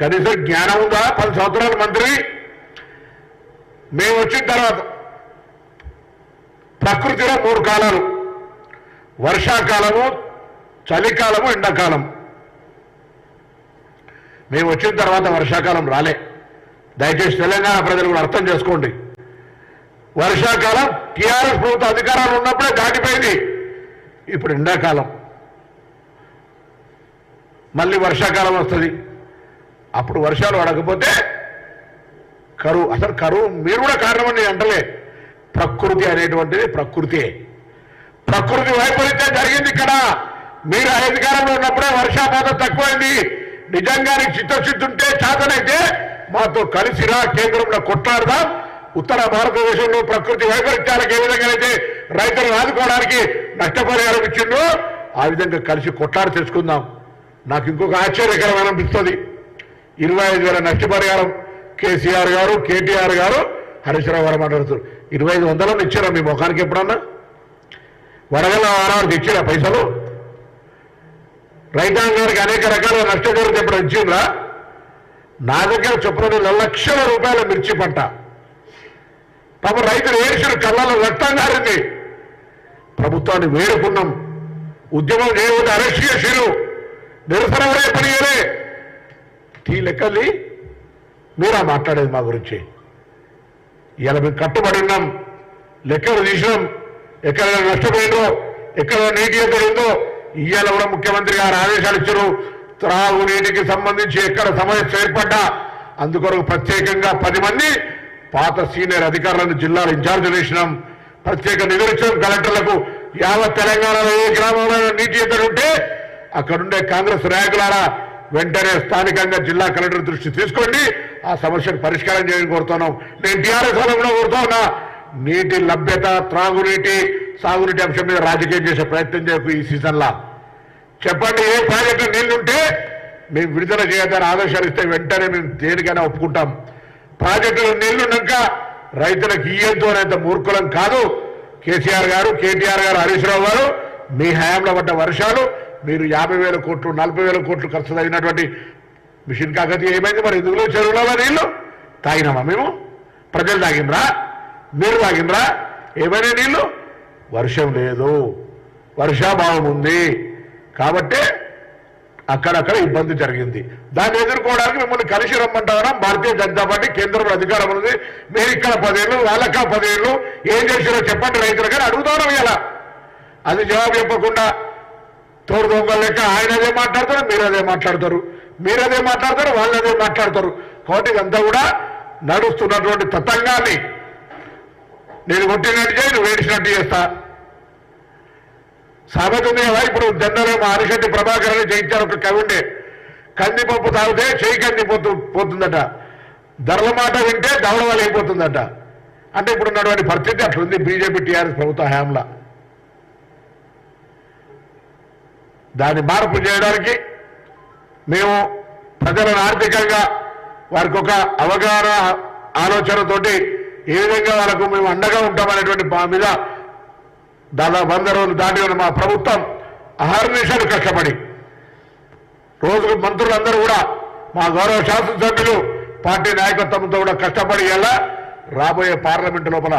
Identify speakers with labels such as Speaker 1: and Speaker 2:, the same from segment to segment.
Speaker 1: కనీసం జ్ఞానం ఉందా? 10 సంవత్సరాల మంత్రి మేము వచ్చిన తర్వాత ప్రకృతిలో 3 కాలాలు, వర్షాకాలము, చలికాలము, ఎండాకాలం. మేము వచ్చిన తర్వాత వర్షాకాలం రాలే. దయచేసి తెలంగాణ ప్రజలు కూడా అర్థం చేసుకోండి. వర్షాకాలం టీఆర్ఎస్ ప్రభుత్వ అధికారాలు ఉన్నప్పుడే దాటిపోయింది. ఇప్పుడు ఎండాకాలం, మళ్ళీ వర్షాకాలం వస్తుంది. అప్పుడు వర్షాలు పడకపోతే కరువు. అసలు కరువు మీరు కూడా కారణమని అంటలే. ప్రకృతి అనేటువంటిది ప్రకృతి వైపరీత్యం జరిగింది ఇక్కడ. మీరు అధికారంలో ఉన్నప్పుడే వర్షాపాతం తక్కువైంది. నిజంగా నీకు చిత్తశుద్ధి ఉంటే, చేతనైతే మాతో కలిసిరా, కేంద్రంలో కొట్లాడదాం. ఉత్తర భారతదేశంలో ప్రకృతి వైపరీత్యాలకు ఏ విధంగా అయితే రైతులను ఆదుకోవడానికి నష్టపరిహారం ఇచ్చిందో ఆ విధంగా కలిసి కొట్లాడి తెచ్చుకుందాం. నాకు ఇంకొక ఆశ్చర్యకరమైన అనిపిస్తుంది. 25,000 నష్టపరిహారం కేసీఆర్ గారు, కేటీఆర్ గారు, హరీష్ రావు గారు మాట్లాడుతారు. 2,500 ఇచ్చారా మీ ముఖానికి? ఎప్పుడన్నా వడగల వారానికి ఇచ్చిరా పైసలు? రైతాంగానికి అనేక రకాల నష్టపరిహారం ఎప్పుడు ఇచ్చిండ్రా? నా దగ్గర చొప్పున 1,00,000 రూపాయల మిర్చి పంట. పాప రైతులు ఏడ్చిన కళ్ళలో రక్తం కారింది. ప్రభుత్వాన్ని వేడుకున్నాం. ఉద్యమం చేయవద్దు, అరెస్ట్ చేసిరు, నిరసన పనియలే. ఈ లెక్కల్ని మీరా మాట్లాడేది మా గురించి? ఇలా మేము కట్టుబడి ఉన్నాం, లెక్కలు తీసినాం. ఎక్కడైనా నష్టపోయిందో, ఎక్కడ నీటి ఎదురుందో ఇవాళ కూడా ముఖ్యమంత్రి గారు ఆదేశాలు ఇచ్చారు. త్రాగునీటికి సంబంధించి ఎక్కడ సమస్య ఏర్పడ్డా అందుకొరకు ప్రత్యేకంగా 10 మంది పాత సీనియర్ అధికారులను జిల్లాల ఇన్ఛార్జీలు వేసినాం. ప్రత్యేక నిధులు ఇచ్చాం కలెక్టర్లకు. యావత్ తెలంగాణలో ఏ గ్రామంలో నీటి ఎద్దరు ఉంటే అక్కడుండే కాంగ్రెస్ నాయకులారా వెంటనే స్థానికంగా జిల్లా కలెక్టర్ దృష్టి తీసుకోండి, ఆ సమస్యను పరిష్కారం చేయని కోరుతున్నాం. నేను టీఆర్ఎస్ వాళ్ళకు కూడా కోరుతా ఉన్నా, నీటి లభ్యత, త్రాగునీటి, సాగునీటి అంశం మీద రాజకీయం చేసే ప్రయత్నం చేయకు. ఈ సీజన్లా చెప్పండి, ఏ ప్రాజెక్టు నీళ్లుంటే మేము విడుదల చేయదని ఆదేశాలు ఇస్తే వెంటనే మేము దేనికైనా ఒప్పుకుంటాం. ప్రాజెక్టులో నీళ్లున్నాక రైతులకు ఇయ్యద్దు అనేంత మూర్ఖులం కాదు. కేసీఆర్ గారు, కేటీఆర్ గారు, హరీష్ రావు గారు మీ హయాంలో పడ్డ వర్షాలు, మీరు 50,000 కోట్లు 40,000 కోట్లు ఖర్చు అయినటువంటి మిషన్ కాకతీయ ఏమైంది? మరి ఎందుకులో చెరువులలో నీళ్లు తాగినామా? మేము ప్రజలు తాగినరా? మీరు తాగినరా? ఏమైనా నీళ్లు? వర్షం లేదు, వర్షాభావం ఉంది కాబట్టి అక్కడక్కడ ఇబ్బంది జరిగింది. దాన్ని ఎదుర్కోవడానికి మిమ్మల్ని కలిసి రమ్మంటారా? భారతీయ జనతా పార్టీ కేంద్రంలో అధికారం ఉంది. మీరు ఇక్కడ 10 ఏళ్ళు, వాళ్ళక్క 10 ఏళ్ళు ఏం చేశారో చెప్పండి రైతులు. కానీ అడుగుతాను ఇలా, అది జవాబు చెప్పకుండా తోడు దొంగల లెక్క ఆయన అదే మాట్లాడతారు, మీరు అదే మాట్లాడతారు, మీరు అదే మాట్లాడతారు, వాళ్ళు అదే మాట్లాడతారు. కాబట్టి ఇదంతా కూడా నడుస్తున్నటువంటి తతంగాన్ని నేను కొట్టినట్టు చేయి, నువ్వు ఏడిచినట్టు చేస్తా. సామెత ఉంది కదా, ఇప్పుడు జనరల్ మా అరిశెట్టి ప్రభాకర్ అని జయించారు ఒక కవి ఉండే, కందిపప్పు తాగితే చేయి కందిపోతుందట, ధరల మాట వింటే దవడవలు అయిపోతుందట. అంటే ఇప్పుడు ఉన్నటువంటి పరిస్థితి అట్లుంది బీజేపీ టీఆర్ఎస్ ప్రభుత్వ హయాంలో. దాన్ని మార్పు చేయడానికి మేము ప్రజలను ఆర్థికంగా వారికి ఒక అవగాహన ఆలోచనతోటి ఏ విధంగా వాళ్ళకు మేము అండగా ఉంటామనేటువంటి మా మీద దాదాపు 100 రోజులు దాటి ఉన్న మా ప్రభుత్వం అహర్నిశలు కష్టపడి, రోజుకు మంత్రులందరూ కూడా మా గౌరవ శాసనసభ్యులు పార్టీ నాయకత్వంతో కూడా కష్టపడి ఎలా రాబోయే పార్లమెంటు లోపల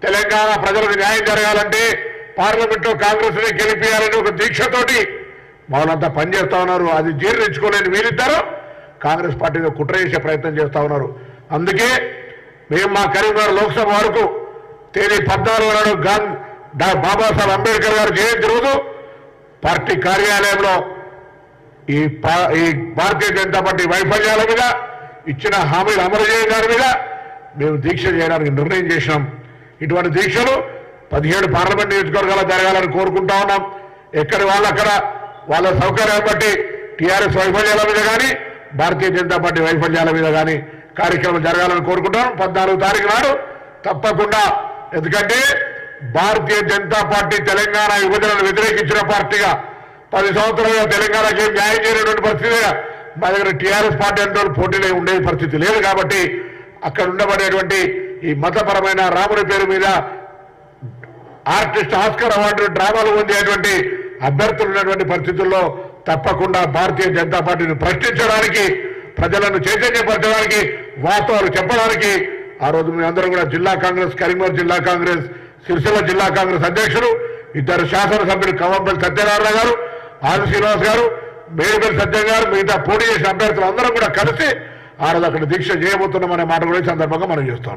Speaker 1: తెలంగాణ ప్రజలకు న్యాయం జరగాలంటే పార్లమెంట్లో కాంగ్రెస్ ని గెలిపియాలని ఒక దీక్షతోటి వాళ్ళంతా పనిచేస్తా ఉన్నారు. అది జీర్ణించుకోలేని వీరిద్దరూ కాంగ్రెస్ పార్టీలో కుట్ర చేసే ప్రయత్నం చేస్తా ఉన్నారు. అందుకే మేము మా కరీంనగర్ లోక్సభ వరకు తేదీ 14 నాడు బాబాసాహెబ్ అంబేద్కర్ గారు జయంతి రోజు పార్టీ కార్యాలయంలో ఈ భారతీయ జనతా పార్టీ వైఫల్యాల మీద, ఇచ్చిన హామీలు అమలు చేయడం దాని మీద మేము దీక్ష చేయడానికి నిర్ణయం చేసినాం. ఇటువంటి దీక్షలు 17 పార్లమెంట్ నియోజకవర్గాలు జరగాలని కోరుకుంటా ఉన్నాం. ఎక్కడి వాళ్ళక్కడ వాళ్ళ సౌకర్యాన్ని బట్టి టీఆర్ఎస్ వైఫల్యాల మీద కానీ, భారతీయ జనతా పార్టీ వైఫల్యాల మీద కానీ కార్యక్రమం జరగాలని కోరుకుంటాం. 14 తారీఖు నాడు తప్పకుండా. ఎందుకంటే భారతీయ జనతా పార్టీ తెలంగాణ విభజనను వ్యతిరేకించిన పార్టీగా 10 సంవత్సరాలుగా తెలంగాణకి ఏం న్యాయం చేయనటువంటి పరిస్థితిగా మా దగ్గర టీఆర్ఎస్ పార్టీ అంటే పోటీలో ఉండే పరిస్థితి లేదు. కాబట్టి అక్కడ ఉండబడేటువంటి ఈ మతపరమైన రాముడి పేరు మీద ఆర్టిస్ట్ ఆస్కర్ అవార్డు డ్రామాలు పొందేటువంటి అభ్యర్థులు ఉన్నటువంటి పరిస్థితుల్లో తప్పకుండా భారతీయ జనతా పార్టీని ప్రశ్నించడానికి ప్రజలను చైతన్యపరచడానికి వాస్తవాలు చెప్పడానికి ఆ రోజు మీ అందరూ కూడా జిల్లా కాంగ్రెస్, కరీంనగర్ జిల్లా కాంగ్రెస్, సిరిసిల్ల జిల్లా కాంగ్రెస్ అధ్యక్షులు, ఇద్దరు శాసనసభ్యులు కవంపల్లి సత్యనారాయణ గారు, ఆది శ్రీనివాస్ గారు, మేడిపల్లి సత్యం గారు, మిగతా పోటీ చేసిన అభ్యర్థులు అందరం కూడా కలిసి ఆ రోజు అక్కడ దీక్ష చేయబోతున్నామనే మాట కూడా ఈ సందర్భంగా మనం చేస్తాం.